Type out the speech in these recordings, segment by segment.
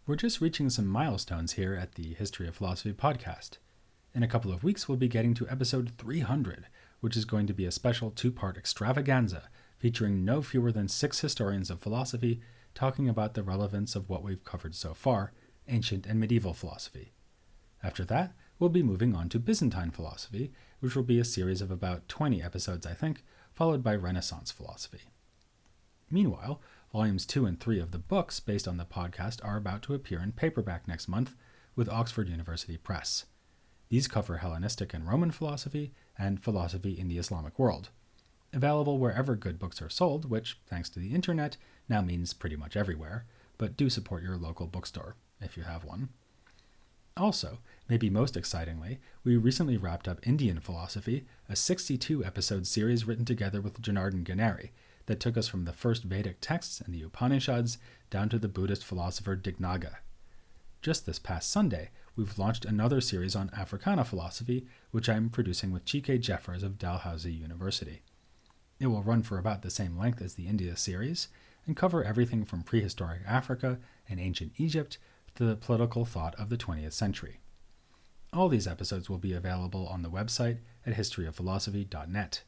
We're just reaching some milestones here at the History of Philosophy podcast. In a couple of weeks, we'll be getting to episode 300, which is going to be a special two-part extravaganza featuring no fewer than 6 historians of philosophy talking about the relevance of what we've covered so far, ancient and medieval philosophy. After that, we'll be moving on to Byzantine philosophy, which will be a series of about 20 episodes, I think, followed by Renaissance philosophy. Meanwhile, volumes 2 and 3 of the books based on the podcast are about to appear in paperback next month with Oxford University Press. These cover Hellenistic and Roman philosophy and philosophy in the Islamic world. Available wherever good books are sold, which, thanks to the internet, now means pretty much everywhere, but do support your local bookstore, if you have one. Also, maybe most excitingly, we recently wrapped up Indian philosophy, a 62-episode series written together with Janardhan Ganeri that took us from the first Vedic texts and the Upanishads down to the Buddhist philosopher Dignaga. Just this past Sunday, we've launched another series on Africana philosophy, which I'm producing with Chike Jeffers of Dalhousie University. It will run for about the same length as the India series, and cover everything from prehistoric Africa and ancient Egypt to the political thought of the 20th century. All these episodes will be available on the website at historyofphilosophy.net.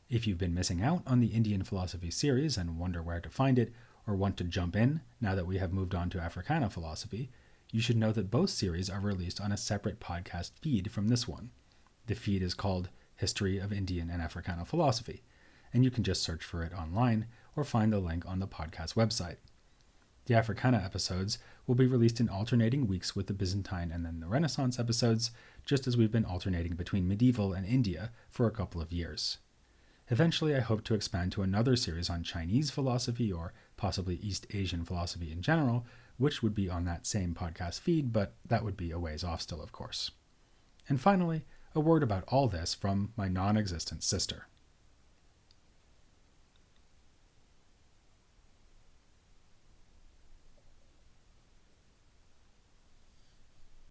If you've been missing out on the Indian philosophy series and wonder where to find it, or want to jump in now that we have moved on to Africana philosophy, you should know that both series are released on a separate podcast feed from this one. The feed is called History of Indian and Africana Philosophy, and you can just search for it online or find the link on the podcast website. The Africana episodes will be released in alternating weeks with the Byzantine and then the Renaissance episodes, just as we've been alternating between medieval and India for a couple of years. Eventually, I hope to expand to another series on Chinese philosophy or possibly East Asian philosophy in general, which would be on that same podcast feed, but that would be a ways off still, of course. And finally, a word about all this from my non-existent sister.